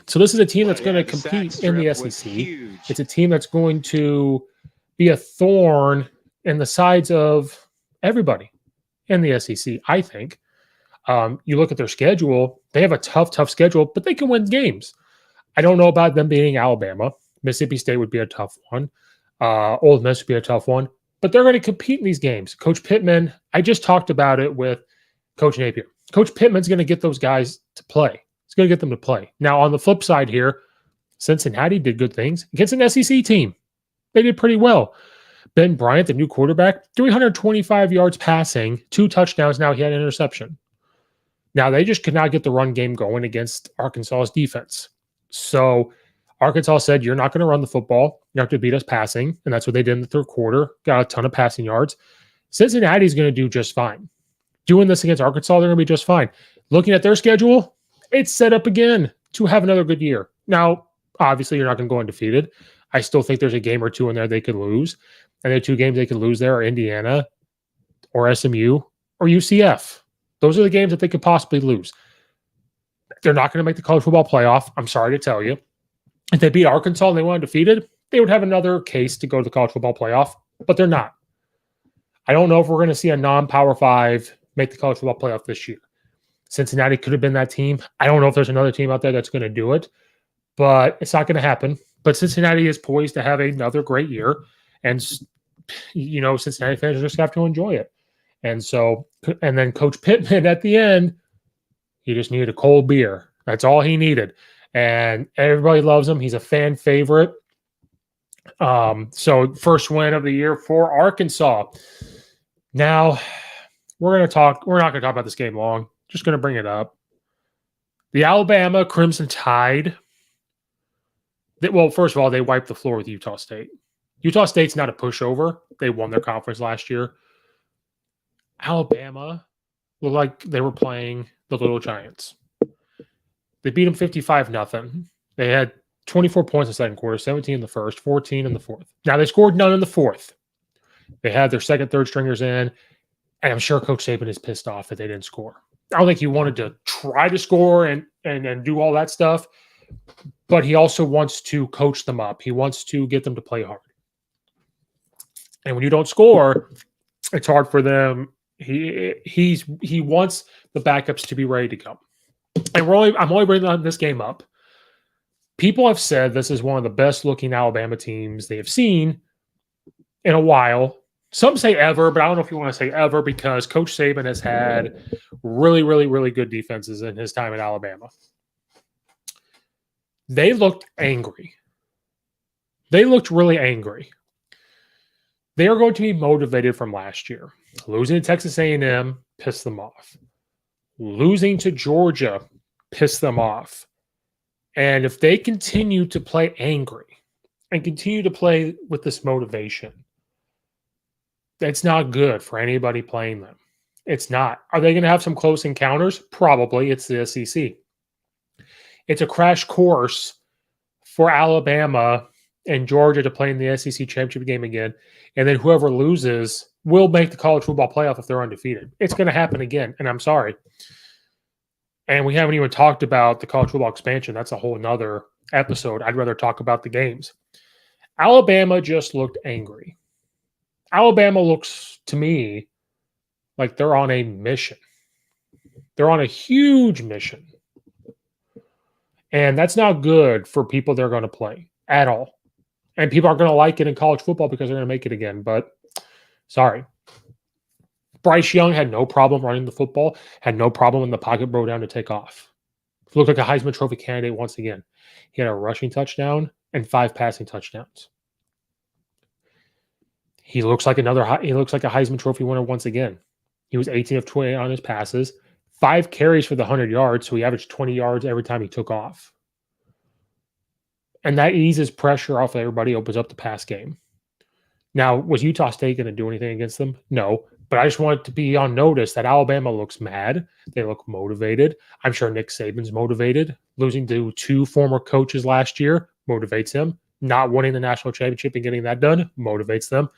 So this is a team that's going to compete in the SEC. It's a team that's going to be a thorn in the sides of everybody in the SEC, I think. You look at their schedule, they have a tough schedule, but they can win games. I don't know about them beating Alabama. Mississippi State would be a tough one. Ole Miss would be a tough one. But they're going to compete in these games. Coach Pittman, I just talked about it with Coach Napier. Coach Pittman's going to get those guys to play. He's going to get them to play. Now, on the flip side here, Cincinnati did good things against an SEC team. They did pretty well. Ben Bryant, the new quarterback, 325 yards passing, 2 touchdowns. Now he had an interception. Now, they just could not get the run game going against Arkansas's defense. So Arkansas said, you're not going to run the football. You have to beat us passing. And that's what they did in the third quarter. Got a ton of passing yards. Cincinnati's going to do just fine. Doing this against Arkansas, they're going to be just fine. Looking at their schedule, it's set up again to have another good year. Now, obviously, you're not going to go undefeated. I still think there's a game or two in there they could lose. And the 2 games they could lose there are Indiana or SMU or UCF. Those are the games that they could possibly lose. They're not going to make the college football playoff. I'm sorry to tell you. If they beat Arkansas and they went undefeated, they would have another case to go to the college football playoff, but they're not. I don't know if we're going to see a non-Power 5 make the college football playoff this year. Cincinnati could have been that team. I don't know if there's another team out there that's going to do it, but it's not going to happen. But Cincinnati is poised to have another great year, and Cincinnati fans just have to enjoy it. And then Coach Pittman at the end, he just needed a cold beer. That's all he needed. And everybody loves him. He's a fan favorite. So first win of the year for Arkansas. Now, we're not going to talk about this game long. Just going to bring it up. The Alabama Crimson Tide. First of all, they wiped the floor with Utah State. Utah State's not a pushover. They won their conference last year. Alabama looked like they were playing the Little Giants. They beat them 55-0. They had 24 points in the second quarter, 17 in the first, 14 in the fourth. Now, they scored none in the fourth. They had their second, third stringers in, and I'm sure Coach Saban is pissed off that they didn't score. I don't think he wanted to try to score and do all that stuff, but he also wants to coach them up. He wants to get them to play hard. And when you don't score, it's hard for them. He wants the backups to be ready to go. And I'm only bringing this game up. People have said this is one of the best looking Alabama teams they have seen in a while. Some say ever, but I don't know if you want to say ever because Coach Saban has had really, really, really good defenses in his time at Alabama. They looked angry. They looked really angry. They are going to be motivated from last year. Losing to Texas A&M pissed them off. Losing to Georgia pissed them off. And if they continue to play angry and continue to play with this motivation, it's not good for anybody playing them. It's not. Are they going to have some close encounters? Probably. It's the SEC. It's a crash course for Alabama and Georgia to play in the SEC championship game again. And then whoever loses will make the college football playoff if they're undefeated. It's going to happen again. And I'm sorry. And we haven't even talked about the college football expansion. That's a whole nother episode. I'd rather talk about the games. Alabama just looked angry. Alabama looks to me like they're on a mission. They're on a huge mission. And that's not good for people they're going to play at all. And people aren't going to like it in college football because they're going to make it again. But sorry. Bryce Young had no problem running the football, had no problem when the pocket broke down to take off. Looked like a Heisman Trophy candidate once again. He had a rushing touchdown and 5 passing touchdowns. He looks like a Heisman Trophy winner once again. He was 18 of 20 on his passes, 5 carries for the 100 yards, so he averaged 20 yards every time he took off. And that eases pressure off of everybody, opens up the pass game. Now, was Utah State going to do anything against them? No. But I just want it to be on notice that Alabama looks mad. They look motivated. I'm sure Nick Saban's motivated. Losing to 2 former coaches last year motivates him. Not winning the national championship and getting that done motivates them.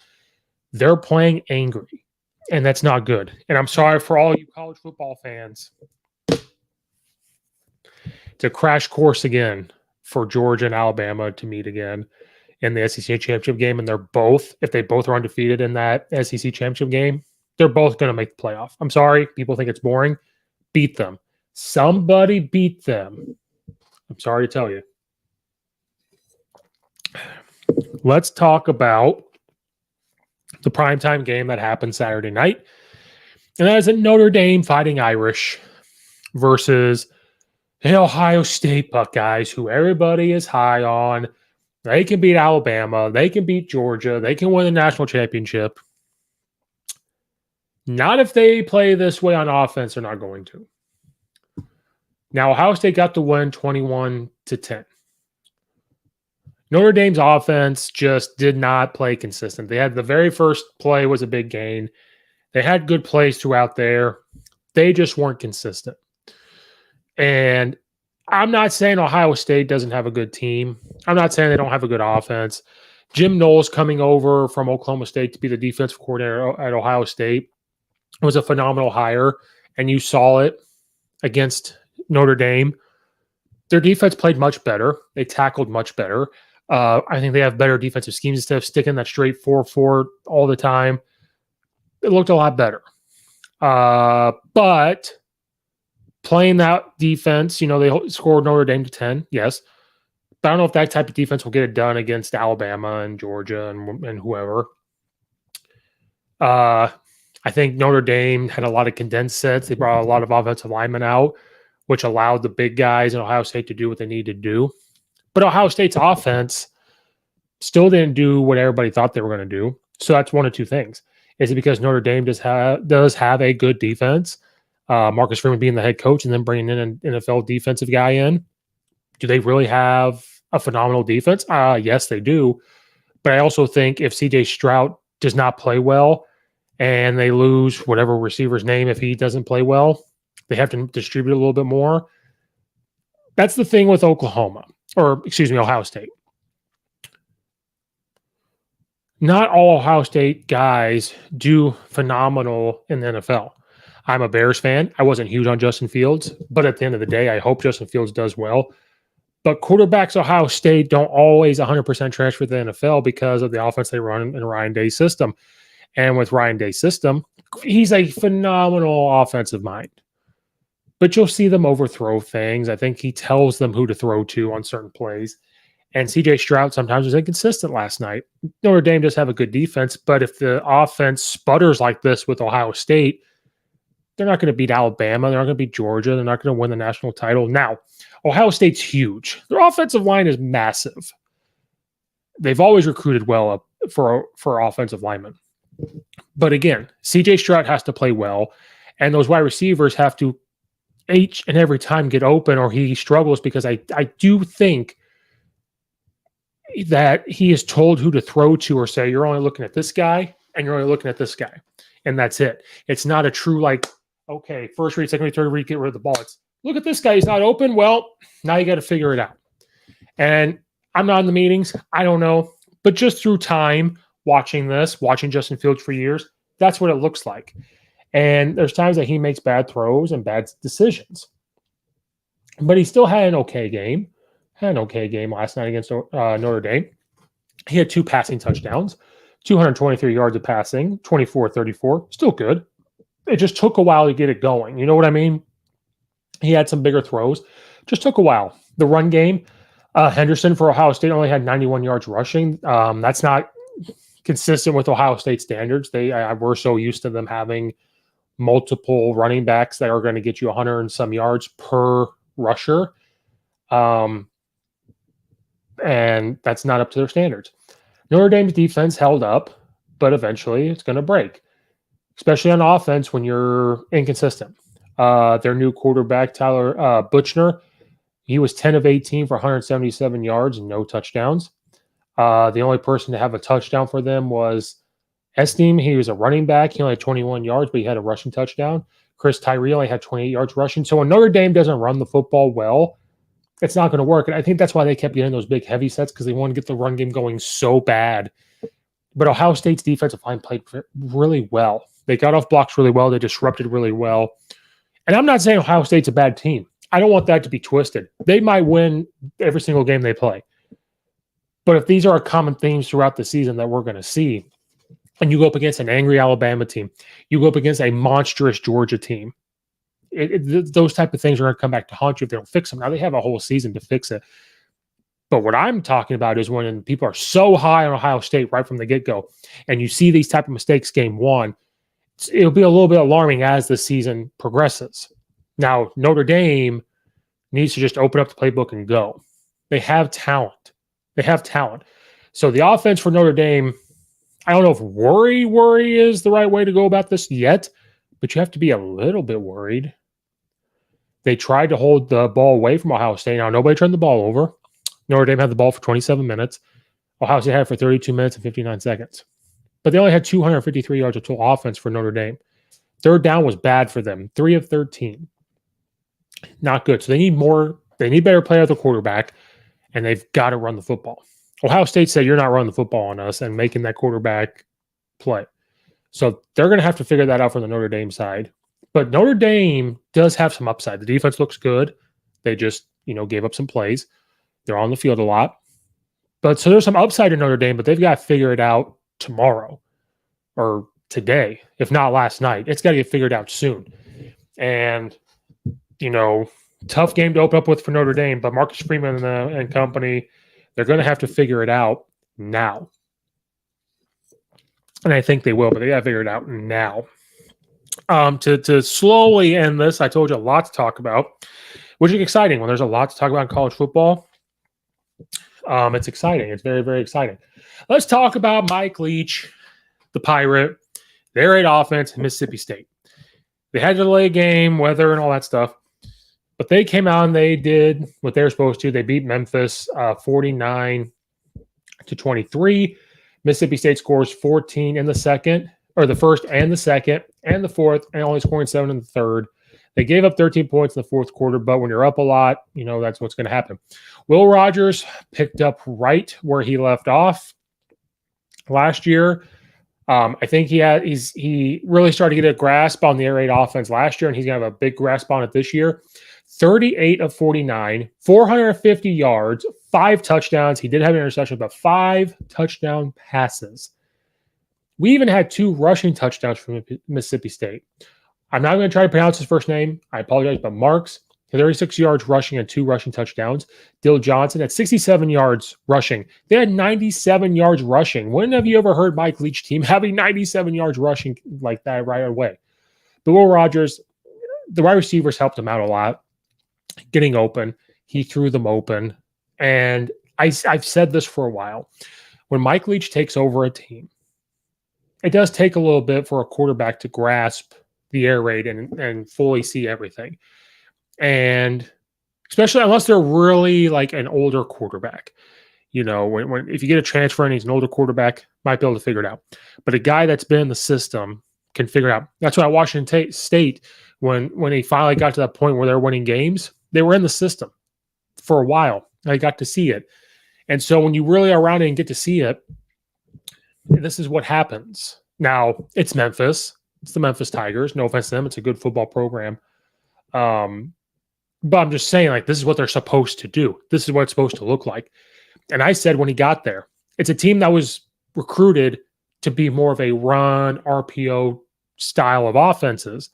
They're playing angry, and that's not good. And I'm sorry for all you college football fans. It's a crash course again for Georgia and Alabama to meet again in the SEC championship game. And they're both, if they both are undefeated in that SEC championship game, they're both going to make the playoff. I'm sorry. People think it's boring. Beat them. Somebody beat them. I'm sorry to tell you. Let's talk about the primetime game that happened Saturday night. And that is a Notre Dame Fighting Irish versus the Ohio State Buckeyes, who everybody is high on. They can beat Alabama. They can beat Georgia. They can win the national championship. Not if they play this way on offense, they're not going to. Now, Ohio State got the win 21-10. Notre Dame's offense just did not play consistent. They had the very first play was a big gain. They had good plays throughout there. They just weren't consistent. And I'm not saying Ohio State doesn't have a good team. I'm not saying they don't have a good offense. Jim Knowles coming over from Oklahoma State to be the defensive coordinator at Ohio State was a phenomenal hire, and you saw it against Notre Dame. Their defense played much better. They tackled much better. I think they have better defensive schemes instead of sticking that straight 4-4 all the time. It looked a lot better. But playing that defense, they scored Notre Dame to 10, yes. But I don't know if that type of defense will get it done against Alabama and Georgia and whoever. I think Notre Dame had a lot of condensed sets. They brought a lot of offensive linemen out, which allowed the big guys in Ohio State to do what they needed to do. But Ohio State's offense still didn't do what everybody thought they were going to do. So that's one of two things. Is it because Notre Dame does have a good defense, Marcus Freeman being the head coach and then bringing in an NFL defensive guy in? Do they really have a phenomenal defense? Yes, they do. But I also think if CJ Stroud does not play well and they lose whatever receiver's name, if he doesn't play well, they have to distribute a little bit more. That's the thing with Ohio State. Not all Ohio State guys do phenomenal in the NFL. I'm a Bears fan. I wasn't huge on Justin Fields, but at the end of the day, I hope Justin Fields does well. But quarterbacks Ohio State don't always 100% transfer to the NFL because of the offense they run in Ryan Day's system. And with Ryan Day's system, he's a phenomenal offensive mind. But you'll see them overthrow things. I think he tells them who to throw to on certain plays. And CJ Stroud sometimes was inconsistent last night. Notre Dame does have a good defense, but if the offense sputters like this with Ohio State, they're not going to beat Alabama. They're not going to beat Georgia. They're not going to win the national title. Now, Ohio State's huge. Their offensive line is massive. They've always recruited well for offensive linemen. But again, CJ Stroud has to play well, and those wide receivers have to each and every time get open or he struggles, because I do think that he is told who to throw to or say, you're only looking at this guy and you're only looking at this guy. And that's it. It's not a true okay, first read, second read, third read, get rid of the ball. It's look at this guy. He's not open. Well, now you got to figure it out. And I'm not in the meetings. I don't know. But just through time, watching Justin Fields for years, that's what it looks like. And there's times that he makes bad throws and bad decisions. But he still had an okay game. Last night against Notre Dame. He had 2 passing touchdowns, 223 yards of passing, 24-34. Still good. It just took a while to get it going. You know what I mean? He had some bigger throws. Just took a while. The run game, Henderson for Ohio State only had 91 yards rushing. That's not consistent with Ohio State standards. We're so used to them having multiple running backs that are going to get you 100 and some yards per rusher. And that's not up to their standards. Notre Dame's defense held up, but eventually it's going to break, especially on offense when you're inconsistent. Their new quarterback, Tyler Buchner, he was 10 of 18 for 177 yards and no touchdowns. The only person to have a touchdown for them was Esteem, he was a running back. He only had 21 yards, but he had a rushing touchdown. Chris Tyree only had 28 yards rushing. So when Notre Dame doesn't run the football well, it's not going to work. And I think that's why they kept getting those big, heavy sets, because they want to get the run game going so bad. But Ohio State's defensive line played really well. They got off blocks really well. They disrupted really well. And I'm not saying Ohio State's a bad team. I don't want that to be twisted. They might win every single game they play. But if these are common themes throughout the season that we're going to see, and you go up against an angry Alabama team, you go up against a monstrous Georgia team, those type of things are going to come back to haunt you if they don't fix them. Now, they have a whole season to fix it. But what I'm talking about is when people are so high on Ohio State right from the get-go, and you see these type of mistakes game one, it'll be a little bit alarming as the season progresses. Now, Notre Dame needs to just open up the playbook and go. They have talent. So the offense for Notre Dame, I don't know if worry is the right way to go about this yet, but you have to be a little bit worried. They tried to hold the ball away from Ohio State. Now, nobody turned the ball over. Notre Dame had the ball for 27 minutes. Ohio State had it for 32 minutes and 59 seconds. But they only had 253 yards of total offense for Notre Dame. Third down was bad for them. 3 of 13. Not good. So they need more. They need better play at the quarterback, and they've got to run the football. Ohio State said, you're not running the football on us, and making that quarterback play. So they're going to have to figure that out from the Notre Dame side. But Notre Dame does have some upside. The defense looks good. They just, gave up some plays. They're on the field a lot. But so there's some upside in Notre Dame, but they've got to figure it out tomorrow or today, if not last night. It's got to get figured out soon. And, tough game to open up with for Notre Dame, but Marcus Freeman and company, they're going to have to figure it out now. And I think they will, but they got to figure it out now. To slowly end this, I told you a lot to talk about, which is exciting. When there's a lot to talk about in college football, it's exciting. It's very, very exciting. Let's talk about Mike Leach, the Pirate, their 8 offense, Mississippi State. They had to delay a game, weather, and all that stuff. But they came out and they did what they were supposed to. They beat Memphis 49-23. Mississippi State scores 14 in the second, or the first and the second, and the fourth, and only scoring 7 in the third. They gave up 13 points in the fourth quarter, but when you're up a lot, that's what's going to happen. Will Rogers picked up right where he left off last year. I think he really started to get a grasp on the air raid offense last year, and he's going to have a big grasp on it this year. 38 of 49, 450 yards, 5 touchdowns. He did have an interception, but 5 touchdown passes. We even had 2 rushing touchdowns from Mississippi State. I'm not going to try to pronounce his first name. I apologize, but Marks, 36 yards rushing and 2 rushing touchdowns. Dill Johnson at 67 yards rushing. They had 97 yards rushing. When have you ever heard Mike Leach team having 97 yards rushing like that right away? But Will Rogers, the wide receivers helped him out a lot. Getting open. He threw them open. And I've said this for a while. When Mike Leach takes over a team, it does take a little bit for a quarterback to grasp the air raid and fully see everything. And especially unless they're really like an older quarterback. When if you get a transfer and he's an older quarterback, might be able to figure it out. But a guy that's been in the system can figure it out. That's why Washington State, when he finally got to that point where they're winning games, they were in the system for a while. I got to see it. And so when you really are around it and get to see it, this is what happens. Now, it's Memphis. It's the Memphis Tigers. No offense to them. It's a good football program. But I'm just saying, this is what they're supposed to do. This is what it's supposed to look like. And I said when he got there, it's a team that was recruited to be more of a run, RPO style of offenses.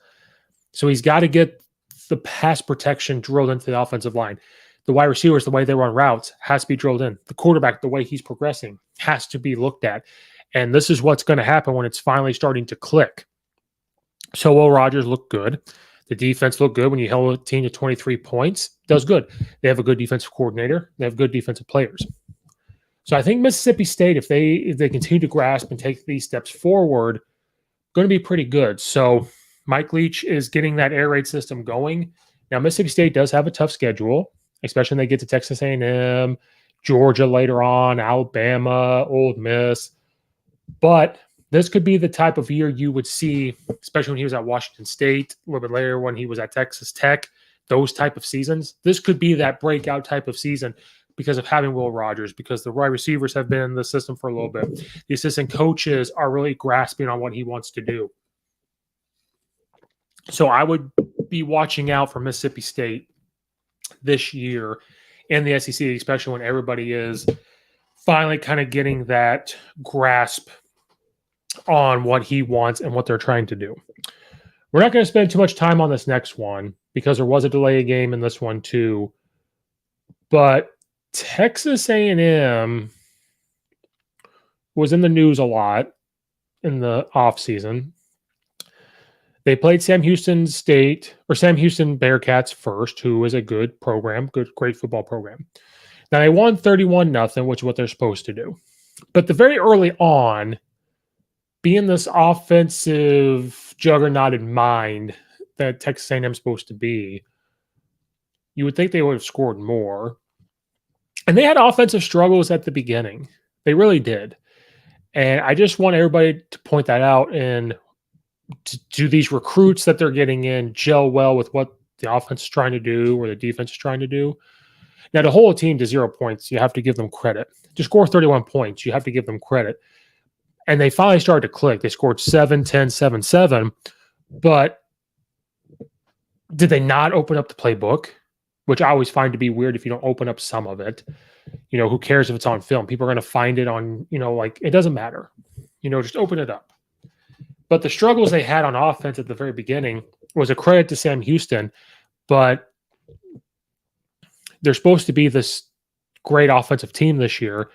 So he's got to get the pass protection drilled into the offensive line. The wide receivers, the way they run routes, has to be drilled in. The quarterback, the way he's progressing, has to be looked at. And this is what's going to happen when it's finally starting to click. So Will Rogers looked good. The defense looked good when you held a team to 23 points. Does good. They have a good defensive coordinator. They have good defensive players. So I think Mississippi State, if they continue to grasp and take these steps forward, going to be pretty good. So Mike Leach is getting that air raid system going. Now, Mississippi State does have a tough schedule, especially when they get to Texas A&M, Georgia later on, Alabama, Ole Miss. But This could be the type of year you would see, especially when he was at Washington State, a little bit later when he was at Texas Tech, those type of seasons. This could be that breakout type of season because of having Will Rogers, because the wide receivers have been in the system for a little bit. The assistant coaches are really grasping on what he wants to do. So I would be watching out for Mississippi State this year in the SEC, especially when everybody is finally kind of getting that grasp on what he wants and what they're trying to do. We're not going to spend too much time on this next one because there was a delay game in this one too. But Texas A&M was in the news a lot in the offseason. They played Sam Houston Bearcats first, who is a good program, great football program. Now they won 31-0, which is what they're supposed to do. But the very early on, being this offensive juggernaut in mind that Texas A&M is supposed to be, you would think they would have scored more. And they had offensive struggles at the beginning. They really did. And I just want everybody to point that out and do these recruits that they're getting in gel well with what the offense is trying to do or the defense is trying to do. Now, to hold a team to 0 points, you have to give them credit. To score 31 points, you have to give them credit. And they finally started to click. They scored 7-10, 7-7. But did they not open up the playbook? Which I always find to be weird if you don't open up some of it. Who cares if it's on film? People are going to find it on, it doesn't matter. Just open it up. But the struggles they had on offense at the very beginning was a credit to Sam Houston, but they're supposed to be this great offensive team this year,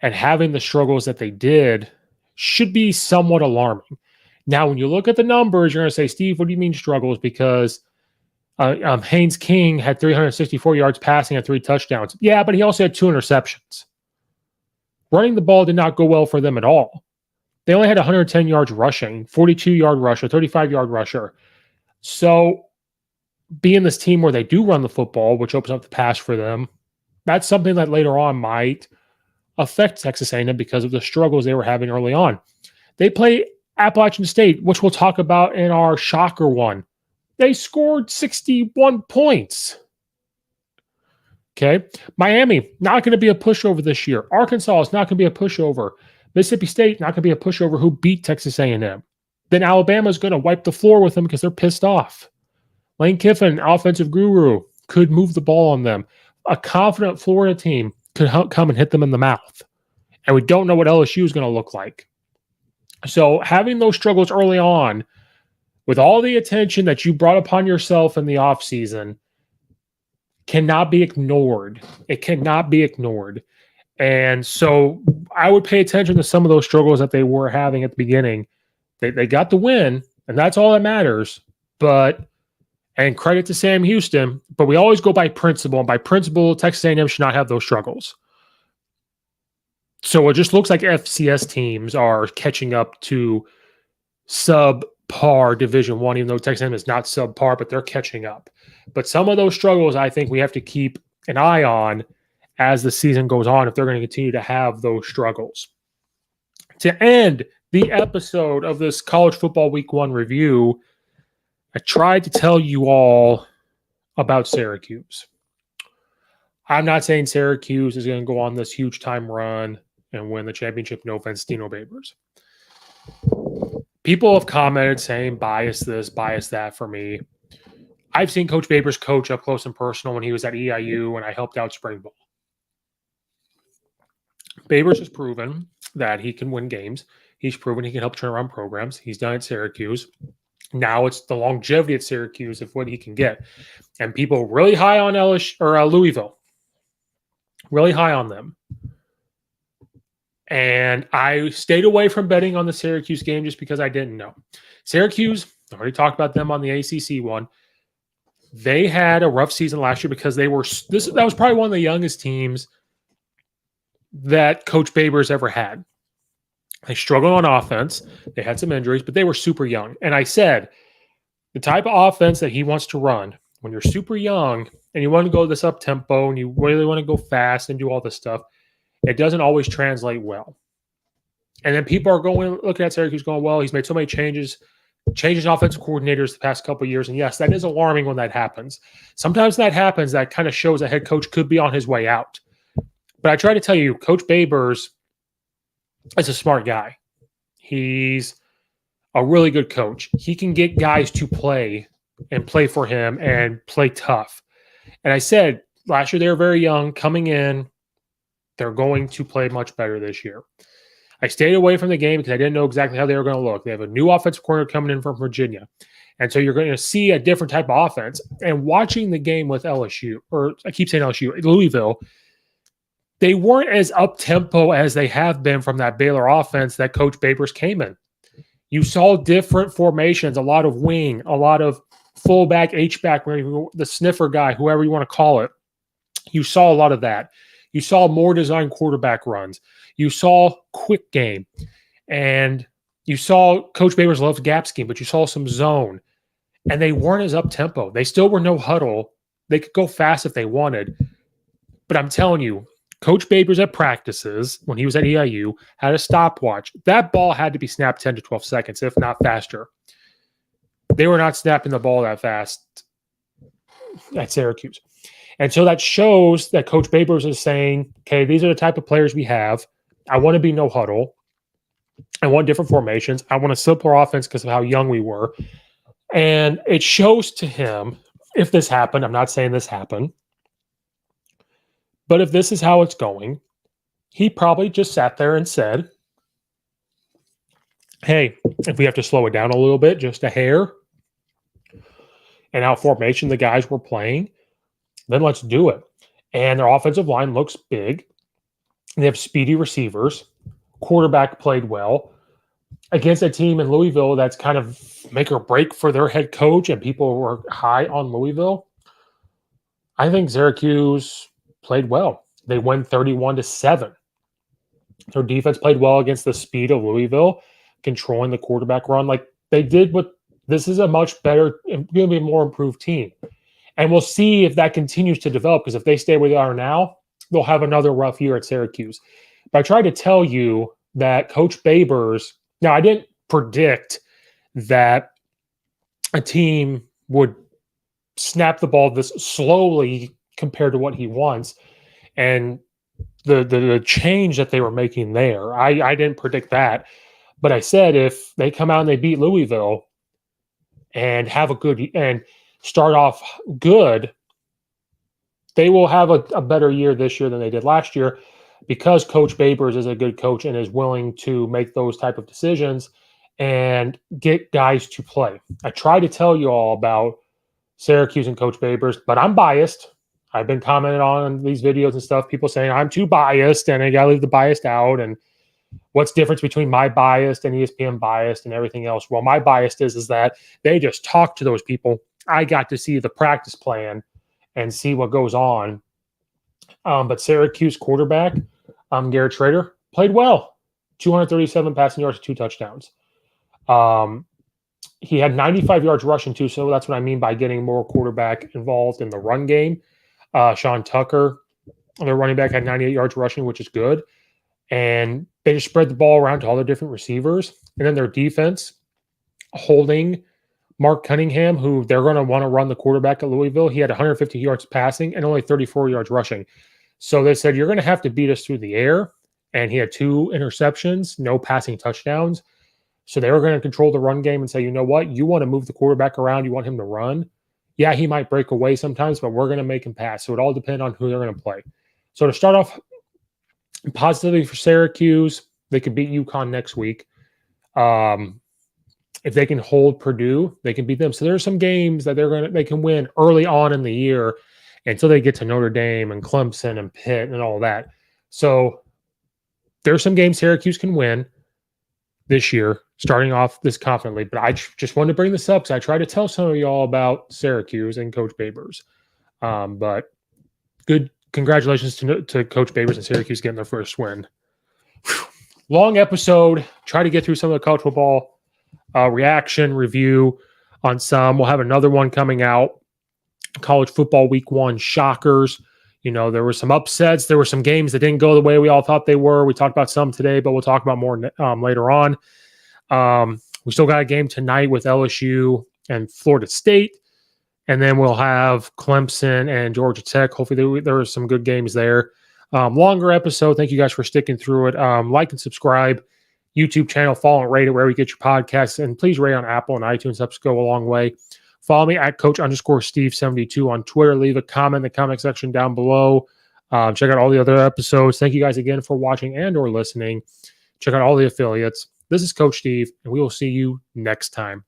and having the struggles that they did should be somewhat alarming. Now, when you look at the numbers, you're going to say, Steve, what do you mean struggles? Because Haynes King had 364 yards passing and 3 touchdowns. Yeah, but he also had 2 interceptions. Running the ball did not go well for them at all. They only had 110 yards rushing, 42-yard rusher, 35-yard rusher. So being this team where they do run the football, which opens up the pass for them, that's something that later on might affect Texas A&M because of the struggles they were having early on. They play Appalachian State, which we'll talk about in our shocker one. They scored 61 points. Okay. Miami, not going to be a pushover this year. Arkansas is not going to be a pushover. Mississippi State, not going to be a pushover who beat Texas A&M. Then Alabama is going to wipe the floor with them because they're pissed off. Lane Kiffin, offensive guru, could move the ball on them. A confident Florida team could come and hit them in the mouth. And we don't know what LSU is going to look like. So having those struggles early on, with all the attention that you brought upon yourself in the offseason, cannot be ignored. It cannot be ignored. And so I would pay attention to some of those struggles that they were having at the beginning. They got the win, and that's all that matters. And credit to Sam Houston, but we always go by principle. And by principle, Texas A&M should not have those struggles. So it just looks like FCS teams are catching up to subpar Division I, even though Texas A&M is not subpar, but they're catching up. But some of those struggles, I think we have to keep an eye on as the season goes on if they're going to continue to have those struggles. To end the episode of this College Football Week 1 review, I tried to tell you all about Syracuse. I'm not saying Syracuse is going to go on this huge time run and win the championship. No offense, Dino Babers. People have commented saying bias this, bias that for me. I've seen Coach Babers coach up close and personal when he was at EIU and I helped out spring ball. Babers has proven that he can win games. He's proven he can help turn around programs. He's done it at Syracuse. Now it's the longevity at Syracuse of what he can get. And people really high on Louisville. Really high on them. And I stayed away from betting on the Syracuse game just because I didn't know. Syracuse, I already talked about them on the ACC one. They had a rough season last year because that was probably one of the youngest teams that Coach Babers ever had. They struggled on offense. They had some injuries, but they were super young. And I said, the type of offense that he wants to run, when you're super young and you want to go this up tempo and you really want to go fast and do all this stuff, it doesn't always translate well. And then people are looking at Syracuse going, well, he's made so many changes offensive coordinators the past couple of years. And yes, that is alarming when that happens. Sometimes that happens, that kind of shows a head coach could be on his way out. But I try to tell you, Coach Babers is a smart guy. He's a really good coach. He can get guys to play and play for him and play tough. And I said last year they were very young coming in. They're going to play much better this year. I stayed away from the game because I didn't know exactly how they were going to look. They have a new offensive coordinator coming in from Virginia. And so you're going to see a different type of offense. And watching the game with LSU, or I keep saying LSU, Louisville, they weren't as up-tempo as they have been from that Baylor offense that Coach Babers came in. You saw different formations, a lot of wing, a lot of fullback, H-back, the sniffer guy, whoever you want to call it. You saw a lot of that. You saw more designed quarterback runs. You saw quick game. And you saw Coach Babers loves gap scheme, but you saw some zone. And they weren't as up-tempo. They still were no huddle. They could go fast if they wanted. But I'm telling you, Coach Babers at practices, when he was at EIU, had a stopwatch. That ball had to be snapped 10 to 12 seconds, if not faster. They were not snapping the ball that fast at Syracuse. And so that shows that Coach Babers is saying, okay, these are the type of players we have. I want to be no huddle. I want different formations. I want a simpler offense because of how young we were. And it shows to him, if this happened, I'm not saying this happened, but if this is how it's going, he probably just sat there and said, hey, if we have to slow it down a little bit, just a hair, and how formation the guys were playing, then let's do it. And their offensive line looks big. They have speedy receivers. Quarterback played well. Against a team in Louisville that's kind of make or break for their head coach, and people were high on Louisville, I think Syracuse played well. They won 31-7. Their defense played well against the speed of Louisville, controlling the quarterback run. Like they did what this is a much better, going to be a more improved team. And we'll see if that continues to develop, because if they stay where they are now, they'll have another rough year at Syracuse. But I tried to tell you that Coach Babers, now I didn't predict that a team would snap the ball this slowly compared to what he wants. And the change that they were making there, I didn't predict that. But I said if they come out and they beat Louisville and have a good and start off good, they will have a better year this year than they did last year, because Coach Babers is a good coach and is willing to make those type of decisions and get guys to play. I try to tell you all about Syracuse and Coach Babers, but I'm biased. I've been commenting on these videos and stuff, people saying I'm too biased and I got to leave the biased out. And what's the difference between my biased and ESPN biased and everything else? Well, my biased is that they just talk to those people. I got to see the practice plan and see what goes on. But Syracuse quarterback, Garrett Schrader, played well. 237 passing yards, 2 touchdowns. He had 95 yards rushing too, so that's what I mean by getting more quarterback involved in the run game. Sean Tucker, their running back, had 98 yards rushing, which is good. And they just spread the ball around to all the different receivers. And then their defense, holding Mark Cunningham, who they're going to want to run the quarterback at Louisville. He had 150 yards passing and only 34 yards rushing. So they said, you're going to have to beat us through the air. And he had 2 interceptions, no passing touchdowns. So they were going to control the run game and say, you know what? You want to move the quarterback around. You want him to run. Yeah, he might break away sometimes, but we're going to make him pass. So it all depends on who they're going to play. So to start off positively for Syracuse, they could beat UConn next week. If they can hold Purdue, they can beat them. So there's some games that they can win early on in the year until they get to Notre Dame and Clemson and Pitt and all that. So there's some games Syracuse can win this year, starting off this confidently. But I just wanted to bring this up because I try to tell some of y'all about Syracuse and Coach Babers. But good congratulations to Coach Babers and Syracuse getting their first win. Whew. Long episode. Try to get through some of the college football reaction, review on some. We'll have another one coming out. College football week 1 shockers. There were some upsets. There were some games that didn't go the way we all thought they were. We talked about some today, but we'll talk about more later on. We still got a game tonight with LSU and Florida State. And then we'll have Clemson and Georgia Tech. Hopefully there are some good games there. Longer episode. Thank you guys for sticking through it. Like and subscribe. YouTube channel, follow and rate it wherever you get your podcasts. And please rate on Apple and iTunes. Helps go a long way. Follow me at Coach_Steve72 on Twitter. Leave a comment in the comment section down below. Check out all the other episodes. Thank you guys again for watching and or listening. Check out all the affiliates. This is Coach Steve, and we will see you next time.